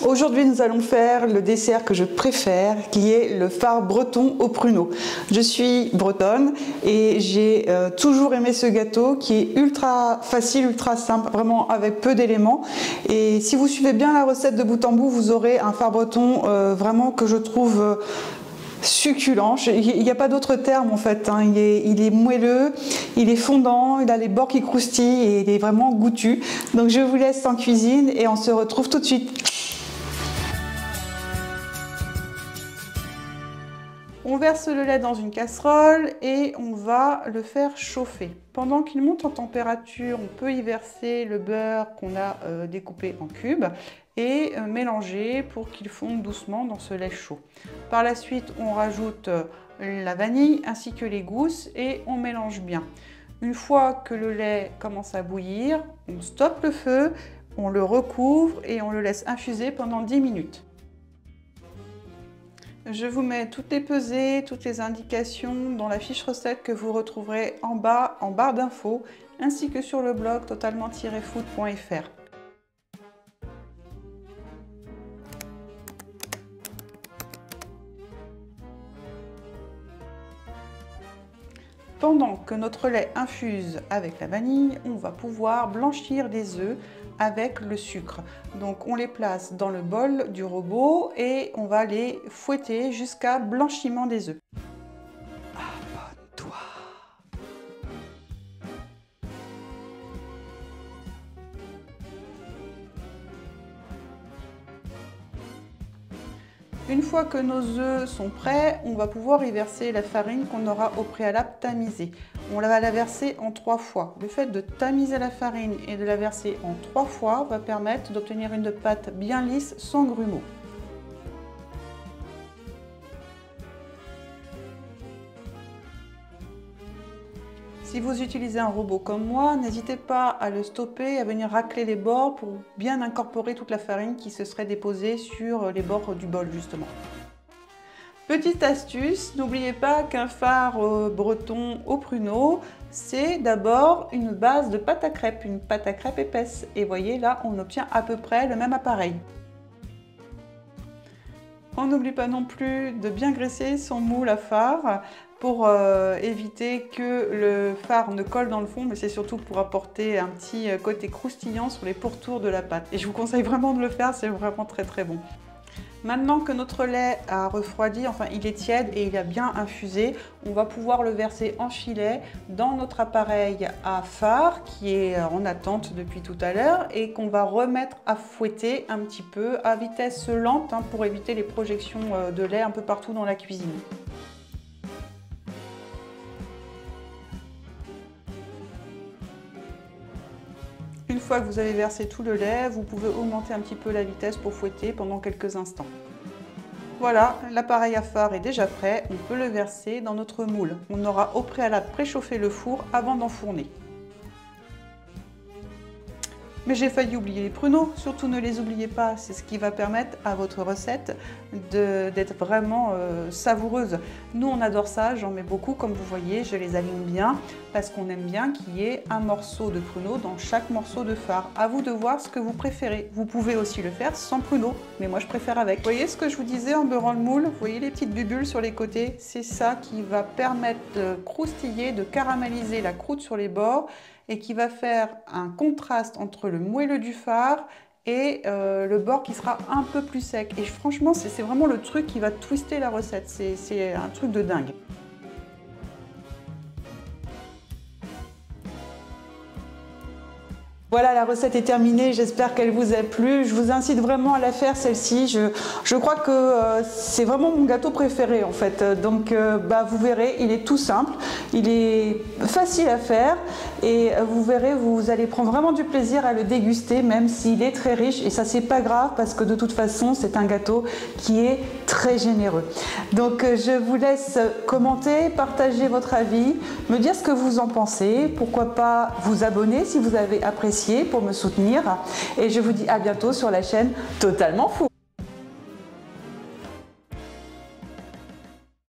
Aujourd'hui, nous allons faire le dessert que je préfère, qui est le far breton au pruneau. Je suis bretonne et j'ai toujours aimé ce gâteau qui est ultra facile, ultra simple, vraiment avec peu d'éléments. Et si vous suivez bien la recette de bout en bout, vous aurez un far breton vraiment que je trouve succulent. Il n'y a pas d'autre terme en fait, hein. Il est moelleux, il est fondant, il a les bords qui croustillent et il est vraiment goûtu. Donc je vous laisse en cuisine et on se retrouve tout de suite. On verse le lait dans une casserole et on va le faire chauffer. Pendant qu'il monte en température, on peut y verser le beurre qu'on a découpé en cubes et mélanger pour qu'il fonde doucement dans ce lait chaud. Par la suite, on rajoute la vanille ainsi que les gousses et on mélange bien. Une fois que le lait commence à bouillir, on stoppe le feu, on le recouvre et on le laisse infuser pendant 10 minutes. Je vous mets toutes les pesées, toutes les indications dans la fiche recette que vous retrouverez en bas en barre d'infos ainsi que sur le blog totalement-food.fr. Pendant que notre lait infuse avec la vanille, on va pouvoir blanchir des œufs avec le sucre. Donc on les place dans le bol du robot et on va les fouetter jusqu'à blanchiment des œufs. Abonne-toi. Une fois que nos œufs sont prêts, on va pouvoir y verser la farine qu'on aura au préalable tamisée. On va la verser en 3 fois. Le fait de tamiser la farine et de la verser en 3 fois va permettre d'obtenir une pâte bien lisse sans grumeaux. Si vous utilisez un robot comme moi, n'hésitez pas à le stopper, à venir racler les bords pour bien incorporer toute la farine qui se serait déposée sur les bords du bol justement. Petite astuce, n'oubliez pas qu'un far breton au pruneau, c'est d'abord une base de pâte à crêpes, une pâte à crêpes épaisse. Et voyez là, on obtient à peu près le même appareil. On n'oublie pas non plus de bien graisser son moule à far pour éviter que le far ne colle dans le fond, mais c'est surtout pour apporter un petit côté croustillant sur les pourtours de la pâte. Et je vous conseille vraiment de le faire, c'est vraiment très très bon. Maintenant que notre lait a refroidi, enfin il est tiède et il a bien infusé, on va pouvoir le verser en filet dans notre appareil à far qui est en attente depuis tout à l'heure et qu'on va remettre à fouetter un petit peu à vitesse lente hein, pour éviter les projections de lait un peu partout dans la cuisine. Une fois que vous avez versé tout le lait, vous pouvez augmenter un petit peu la vitesse pour fouetter pendant quelques instants. Voilà, l'appareil à far est déjà prêt, on peut le verser dans notre moule. On aura au préalable préchauffé le four avant d'enfourner. Mais j'ai failli oublier les pruneaux, surtout ne les oubliez pas, c'est ce qui va permettre à votre recette d'être vraiment savoureuse. Nous on adore ça, j'en mets beaucoup comme vous voyez, je les aligne bien parce qu'on aime bien qu'il y ait un morceau de pruneau dans chaque morceau de far. À vous de voir ce que vous préférez. Vous pouvez aussi le faire sans pruneau, mais moi je préfère avec. Vous voyez ce que je vous disais en beurrant le moule? Vous voyez les petites bulles sur les côtés? C'est ça qui va permettre de croustiller, de caraméliser la croûte sur les bords et qui va faire un contraste entre le moelleux du far et le bord qui sera un peu plus sec. Et franchement, c'est vraiment le truc qui va twister la recette. C'est un truc de dingue. Voilà, la recette est terminée, j'espère qu'elle vous a plu. Je vous incite vraiment à la faire celle-ci. Je crois que c'est vraiment mon gâteau préféré en fait. Donc vous verrez, il est tout simple, il est facile à faire et vous verrez, vous allez prendre vraiment du plaisir à le déguster même s'il est très riche. Et ça c'est pas grave parce que de toute façon c'est un gâteau qui est très généreux. Donc je vous laisse commenter, partager votre avis, me dire ce que vous en pensez. Pourquoi pas vous abonner si vous avez apprécié pour me soutenir et je vous dis à bientôt sur la chaîne Totalement Fou.